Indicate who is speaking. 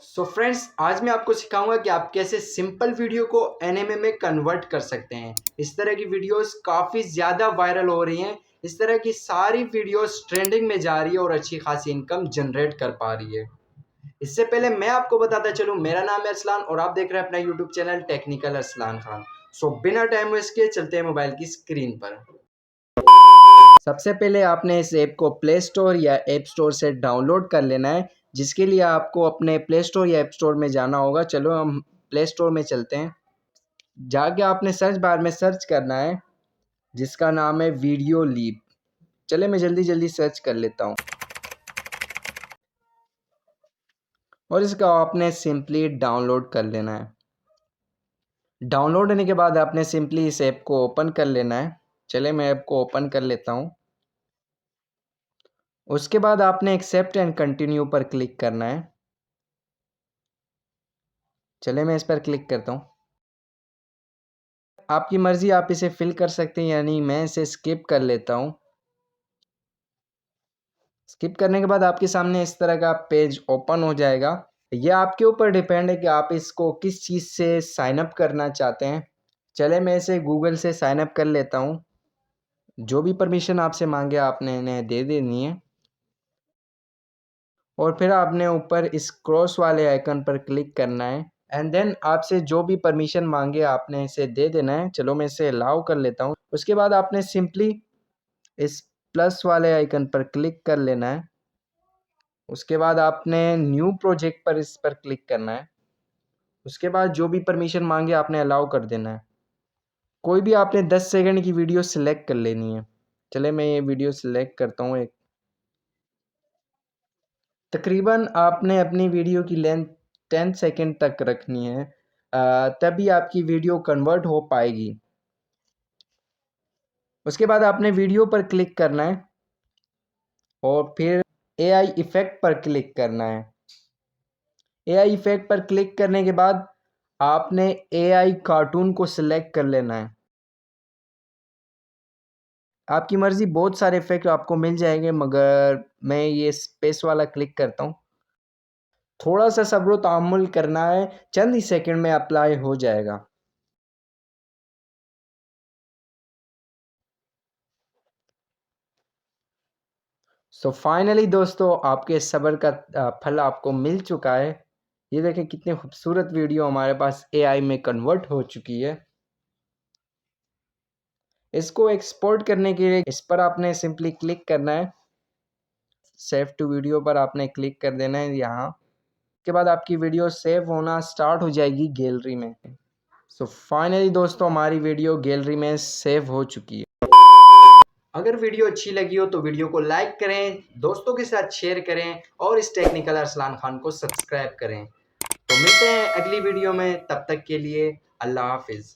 Speaker 1: So friends, आज मैं आपको सिखाऊंगा कि आप कैसे सिंपल वीडियो को एनिमे में कन्वर्ट कर सकते हैं। इस तरह की वीडियोस काफ़ी ज़्यादा वायरल हो रही हैं। इस तरह की सारी वीडियोस ट्रेंडिंग में जा रही है और अच्छी खासी इनकम जनरेट कर पा रही है। इससे पहले मैं आपको बताता चलूँ, मेरा नाम है अरसलान और आप देख रहे हैं अपना YouTube channel technical Arsalan Khan. So बिना टाइम वेस्ट किए चलते हैं मोबाइल की स्क्रीन पर। सबसे पहले आपने इस ऐप को प्ले स्टोर या ऐप स्टोर से डाउनलोड कर लेना है, जिसके लिए आपको अपने प्ले स्टोर या ऐप स्टोर में जाना होगा। चलो हम प्ले स्टोर में चलते हैं। जाके आपने सर्च बार में सर्च करना है, जिसका नाम है वीडियो लीप। चले मैं जल्दी जल्दी सर्च कर लेता हूँ और इसका आपने सिंपली डाउनलोड कर लेना है। डाउनलोड होने के बाद आपने सिंपली इस ऐप को ओपन कर लेना है। चले मैं ऐप को ओपन कर लेता हूँ। उसके बाद आपने एक्सेप्ट एंड कंटिन्यू पर क्लिक करना है। चले मैं इस पर क्लिक करता हूँ। आपकी मर्ज़ी, आप इसे फिल कर सकते हैं, यानी मैं इसे स्किप कर लेता हूँ। स्किप करने के बाद आपके सामने इस तरह का पेज ओपन हो जाएगा। ये आपके ऊपर डिपेंड है कि आप इसको किस चीज़ से साइन अप करना चाहते हैं। चले मैं इसे गूगल से साइन अप कर लेता हूँ। जो भी परमिशन आपसे मांगे आपने इन्हें दे देनी है और फिर आपने ऊपर इस क्रॉस वाले आइकन पर क्लिक करना है एंड देन आपसे जो भी परमिशन मांगे आपने इसे दे देना है। चलो मैं इसे अलाउ कर लेता हूँ। उसके बाद आपने सिंपली इस प्लस वाले आइकन पर क्लिक कर लेना है। उसके बाद आपने न्यू प्रोजेक्ट पर इस पर क्लिक करना है। उसके बाद जो भी परमिशन मांगे आपने अलाउ कर देना है। कोई भी आपने 10 सेकंड की वीडियो सिलेक्ट कर लेनी है। चले मैं ये वीडियो सिलेक्ट करता हूँ एक। तकरीबन आपने अपनी वीडियो की लेंथ 10 सेकंड तक रखनी है, तभी आपकी वीडियो कन्वर्ट हो पाएगी। उसके बाद आपने वीडियो पर क्लिक करना है और फिर एआई इफ़ेक्ट पर क्लिक करना है। एआई इफ़ेक्ट पर क्लिक करने के बाद आपने एआई कार्टून को सिलेक्ट कर लेना है। आपकी मर्ज़ी, बहुत सारे इफ़ेक्ट आपको मिल जाएंगे, मगर मैं ये स्पेस वाला क्लिक करता हूँ। थोड़ा सा सब्र तहम्मुल करना है, चंद ही सेकंड में अप्लाई हो जाएगा। सो फाइनली दोस्तों, आपके सब्र का फल आपको मिल चुका है। ये देखें कितनी खूबसूरत वीडियो हमारे पास एआई में कन्वर्ट हो चुकी है। इसको एक्सपोर्ट करने के लिए इस पर आपने सिंपली क्लिक करना है। सेव टू वीडियो पर आपने क्लिक कर देना है यहाँ। के बाद आपकी वीडियो सेव होना स्टार्ट हो जाएगी गैलरी में। सो फाइनली दोस्तों, हमारी वीडियो गैलरी में सेव हो चुकी है। अगर वीडियो अच्छी लगी हो तो वीडियो को लाइक करें, दोस्तों के साथ शेयर करें और इस टेक्निकल अरसलान खान को सब्सक्राइब करें। तो मिलते हैं अगली वीडियो में, तब तक के लिए अल्लाह हाफिज़।